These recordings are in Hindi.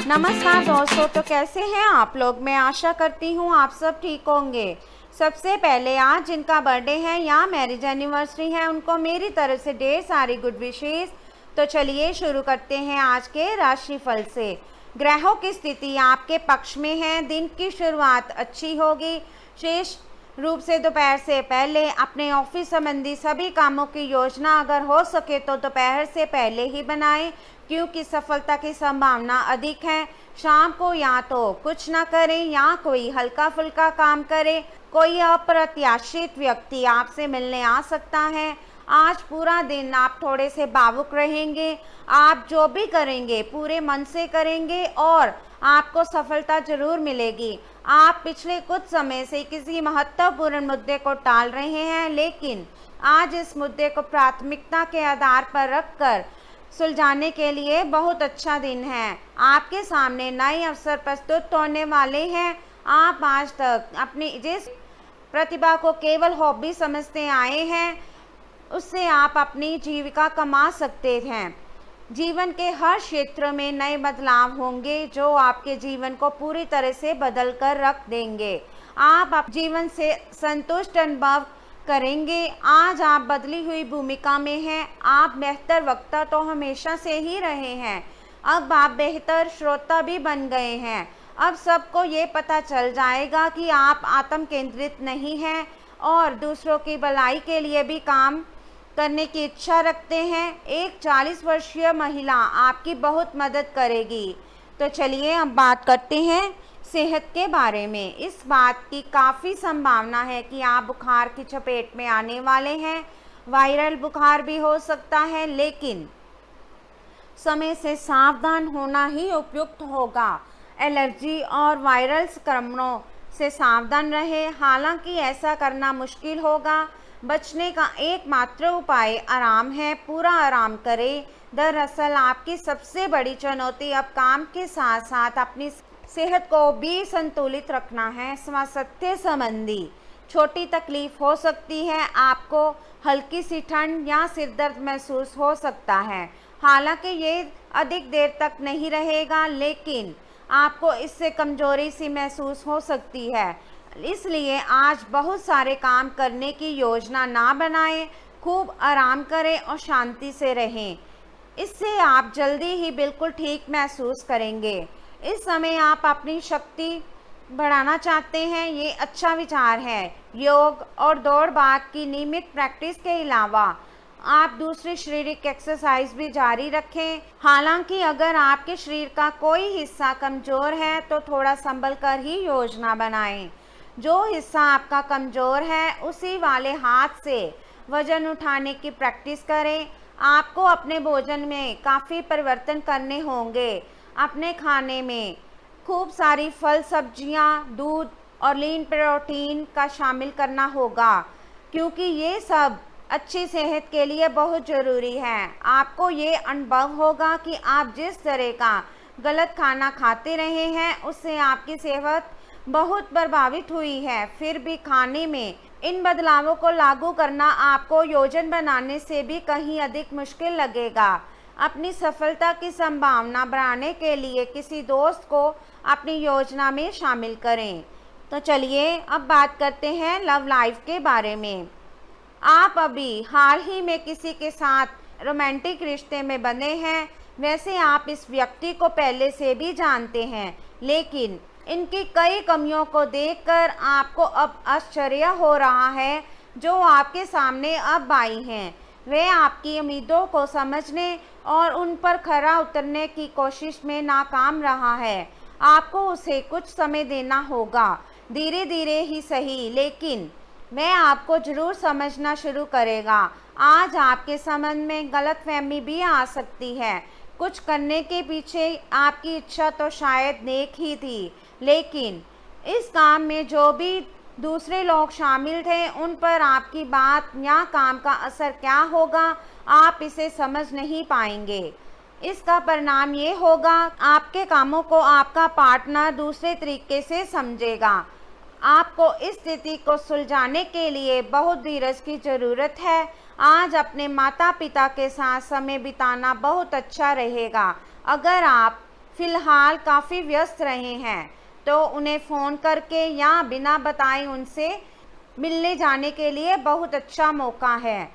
नमस्कार दोस्तों, तो कैसे हैं आप लोग। मैं आशा करती हूँ आप सब ठीक होंगे। सबसे पहले आज जिनका बर्थडे है या मैरिज एनिवर्सरी है उनको मेरी तरफ से ढेर सारी गुड विशेस। तो चलिए शुरू करते हैं आज के राशिफल से। ग्रहों की स्थिति आपके पक्ष में है। दिन की शुरुआत अच्छी होगी। शेष रूप से दोपहर से पहले अपने ऑफिस संबंधी सभी कामों की योजना अगर हो सके तो दोपहर से पहले ही बनाएं, क्योंकि सफलता की संभावना अधिक है। शाम को या तो कुछ ना करें या कोई हल्का फुल्का काम करें। कोई अप्रत्याशित व्यक्ति आपसे मिलने आ सकता है। आज पूरा दिन आप थोड़े से भावुक रहेंगे। आप जो भी करेंगे पूरे मन से करेंगे और आपको सफलता जरूर मिलेगी। आप पिछले कुछ समय से किसी महत्वपूर्ण मुद्दे को टाल रहे हैं, लेकिन आज इस मुद्दे को प्राथमिकता के आधार पर रखकर सुलझाने के लिए बहुत अच्छा दिन है। आपके सामने नए अवसर प्रस्तुत होने वाले हैं। आप आज तक अपनी जिस प्रतिभा को केवल हॉबी समझते आए हैं, उससे आप अपनी जीविका कमा सकते हैं। जीवन के हर क्षेत्र में नए बदलाव होंगे जो आपके जीवन को पूरी तरह से बदल कर रख देंगे। आप जीवन से संतुष्ट अनुभव करेंगे। आज आप बदली हुई भूमिका में हैं। आप बेहतर वक्ता तो हमेशा से ही रहे हैं, अब आप बेहतर श्रोता भी बन गए हैं। अब सबको ये पता चल जाएगा कि आप आत्म केंद्रित नहीं हैं और दूसरों की भलाई के लिए भी काम करने की इच्छा रखते हैं। एक 40 वर्षीय महिला आपकी बहुत मदद करेगी। तो चलिए अब बात करते हैं सेहत के बारे में। इस बात की काफ़ी संभावना है कि आप बुखार की चपेट में आने वाले हैं। वायरल बुखार भी हो सकता है, लेकिन समय से सावधान होना ही उपयुक्त होगा। एलर्जी और वायरल संक्रमणों से सावधान रहें, हालांकि ऐसा करना मुश्किल होगा। बचने का एकमात्र उपाय आराम है। पूरा आराम करें। दरअसल आपकी सबसे बड़ी चुनौती अब काम के साथ साथ अपनी सेहत को भी संतुलित रखना है। स्वास्थ्य संबंधी छोटी तकलीफ हो सकती है। आपको हल्की सी ठंड या सिर दर्द महसूस हो सकता है। हालांकि ये अधिक देर तक नहीं रहेगा, लेकिन आपको इससे कमजोरी सी महसूस हो सकती है। इसलिए आज बहुत सारे काम करने की योजना ना बनाएं। खूब आराम करें और शांति से रहें। इससे आप जल्दी ही बिल्कुल ठीक महसूस करेंगे। इस समय आप अपनी शक्ति बढ़ाना चाहते हैं, ये अच्छा विचार है। योग और दौड़ भाग की नियमित प्रैक्टिस के अलावा आप दूसरी शारीरिक एक्सरसाइज भी जारी रखें। हालांकि अगर आपके शरीर का कोई हिस्सा कमज़ोर है तो थोड़ा संभल कर ही योजना बनाएं। जो हिस्सा आपका कमज़ोर है उसी वाले हाथ से वजन उठाने की प्रैक्टिस करें। आपको अपने भोजन में काफ़ी परिवर्तन करने होंगे। अपने खाने में खूब सारी फल, सब्जियां, दूध और लीन प्रोटीन का शामिल करना होगा, क्योंकि ये सब अच्छी सेहत के लिए बहुत ज़रूरी है। आपको ये अनुभव होगा कि आप जिस तरह का गलत खाना खाते रहे हैं उससे आपकी सेहत बहुत प्रभावित हुई है। फिर भी खाने में इन बदलावों को लागू करना आपको योजना बनाने से भी कहीं अधिक मुश्किल लगेगा। अपनी सफलता की संभावना बढ़ाने के लिए किसी दोस्त को अपनी योजना में शामिल करें। तो चलिए अब बात करते हैं लव लाइफ के बारे में। आप अभी हाल ही में किसी के साथ रोमांटिक रिश्ते में बंधे हैं। वैसे आप इस व्यक्ति को पहले से भी जानते हैं, लेकिन इनकी कई कमियों को देखकर आपको अब आश्चर्य हो रहा है जो आपके सामने अब आई हैं। वे आपकी उम्मीदों को समझने और उन पर खरा उतरने की कोशिश में नाकाम रहा है। आपको उसे कुछ समय देना होगा, धीरे धीरे ही सही, लेकिन वह आपको ज़रूर समझना शुरू करेगा। आज आपके संबंध में गलतफहमी भी आ सकती है। कुछ करने के पीछे आपकी इच्छा तो शायद नेक ही थी, लेकिन इस काम में जो भी दूसरे लोग शामिल थे उन पर आपकी बात या काम का असर क्या होगा, आप इसे समझ नहीं पाएंगे। इसका परिणाम ये होगा, आपके कामों को आपका पार्टनर दूसरे तरीके से समझेगा। आपको इस स्थिति को सुलझाने के लिए बहुत धीरज की ज़रूरत है। आज अपने माता पिता के साथ समय बिताना बहुत अच्छा रहेगा। अगर आप फिलहाल काफ़ी व्यस्त रहे हैं तो उन्हें फ़ोन करके या बिना बताए उनसे मिलने जाने के लिए बहुत अच्छा मौका है।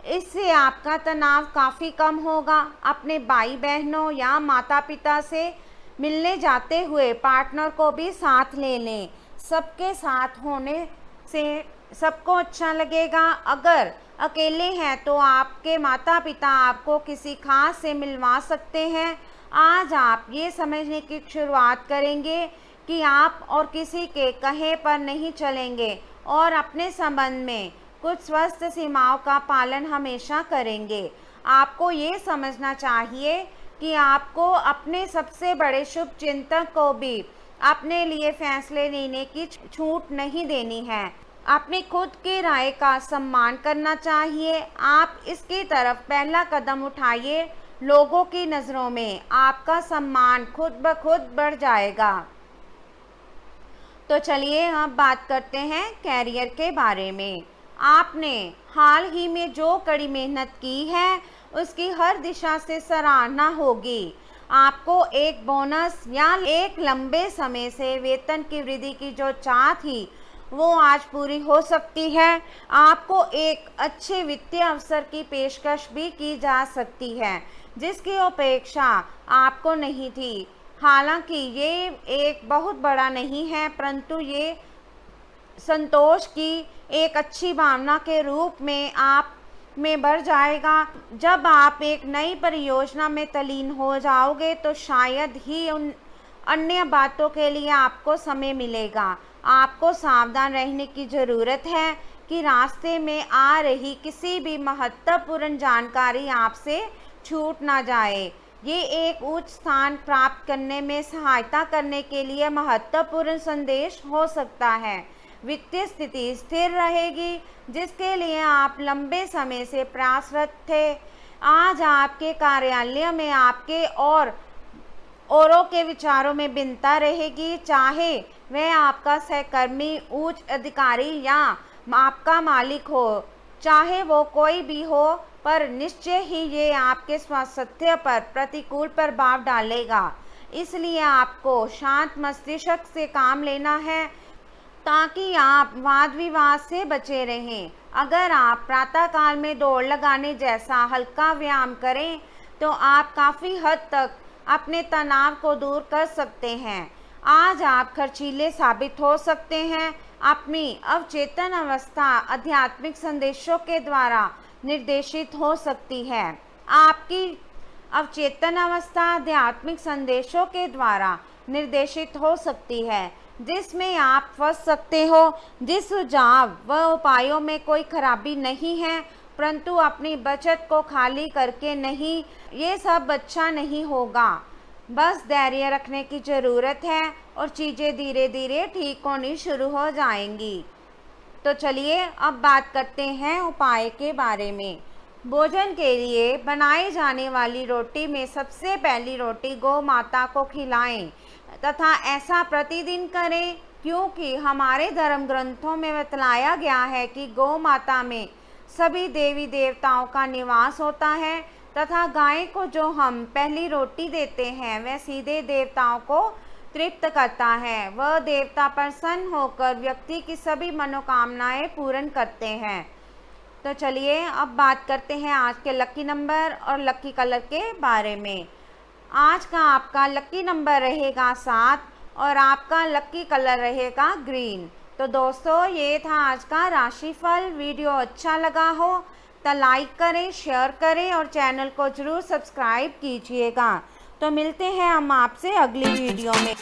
इससे आपका तनाव काफ़ी कम होगा। अपने भाई बहनों या माता पिता से मिलने जाते हुए पार्टनर को भी साथ ले लें। सबके साथ होने से सबको अच्छा लगेगा। अगर अकेले हैं तो आपके माता पिता आपको किसी खास से मिलवा सकते हैं। आज आप ये समझने की शुरुआत करेंगे कि आप और किसी के कहे पर नहीं चलेंगे और अपने संबंध में कुछ स्वस्थ सीमाओं का पालन हमेशा करेंगे। आपको ये समझना चाहिए कि आपको अपने सबसे बड़े शुभ चिंतक को भी अपने लिए फैसले लेने की छूट नहीं देनी है। अपनी खुद की राय का सम्मान करना चाहिए। आप इसकी तरफ पहला कदम उठाइए। लोगों की नज़रों में आपका सम्मान खुद ब खुद बढ़ जाएगा। तो चलिए अब बात करते हैं कैरियर के बारे में। आपने हाल ही में जो कड़ी मेहनत की है उसकी हर दिशा से सराहना होगी। आपको एक बोनस या एक लंबे समय से वेतन की वृद्धि की जो चाह थी वो आज पूरी हो सकती है। आपको एक अच्छे वित्तीय अवसर की पेशकश भी की जा सकती है जिसकी अपेक्षा आपको नहीं थी। हालांकि ये एक बहुत बड़ा नहीं है, परंतु ये संतोष की एक अच्छी भावना के रूप में आप में बढ़ जाएगा। जब आप एक नई परियोजना में तल्लीन हो जाओगे तो शायद ही उन अन्य बातों के लिए आपको समय मिलेगा। आपको सावधान रहने की ज़रूरत है कि रास्ते में आ रही किसी भी महत्वपूर्ण जानकारी आपसे छूट ना जाए। ये एक उच्च स्थान प्राप्त करने में सहायता करने के लिए महत्वपूर्ण संदेश हो सकता है। वित्तीय स्थिति स्थिर रहेगी जिसके लिए आप लंबे समय से प्रयासरत थे। आज आपके कार्यालय में आपके औरों के विचारों में भिन्नता रहेगी, चाहे वह आपका सहकर्मी, उच्च अधिकारी या आपका मालिक हो। चाहे वो कोई भी हो, पर निश्चय ही ये आपके स्वास्थ्य पर प्रतिकूल प्रभाव डालेगा। इसलिए आपको शांत मस्तिष्क से काम लेना है ताकि आप वाद विवाद से बचे रहें। अगर आप प्रातःकाल में दौड़ लगाने जैसा हल्का व्यायाम करें तो आप काफ़ी हद तक अपने तनाव को दूर कर सकते हैं। आज आप खर्चीले साबित हो सकते हैं। अपनी अवचेतन अवस्था आध्यात्मिक संदेशों के द्वारा निर्देशित हो सकती है। आपकी अवचेतन अवस्था आध्यात्मिक संदेशों के द्वारा निर्देशित हो सकती है जिसमें आप फंस सकते हो। जिस सुझाव व उपायों में कोई खराबी नहीं है, परंतु अपनी बचत को खाली करके नहीं, ये सब अच्छा नहीं होगा। बस धैर्य रखने की ज़रूरत है और चीज़ें धीरे धीरे ठीक होनी शुरू हो जाएंगी। तो चलिए अब बात करते हैं उपाय के बारे में। भोजन के लिए बनाई जाने वाली रोटी में सबसे पहली रोटी गौ माता को खिलाएं तथा ऐसा प्रतिदिन करें, क्योंकि हमारे धर्म ग्रंथों में बतलाया गया है कि गौ माता में सभी देवी देवताओं का निवास होता है तथा गाय को जो हम पहली रोटी देते हैं वह सीधे देवताओं को तृप्त करता है। वह देवता प्रसन्न होकर व्यक्ति की सभी मनोकामनाएं पूर्ण करते हैं। तो चलिए अब बात करते हैं आज के लकी नंबर और लकी कलर के बारे में। आज का आपका लकी नंबर रहेगा 7 और आपका लकी कलर रहेगा ग्रीन। तो दोस्तों ये था आज का राशिफल। वीडियो अच्छा लगा हो तो लाइक करें, शेयर करें और चैनल को ज़रूर सब्सक्राइब कीजिएगा। तो मिलते हैं हम आपसे अगली वीडियो में।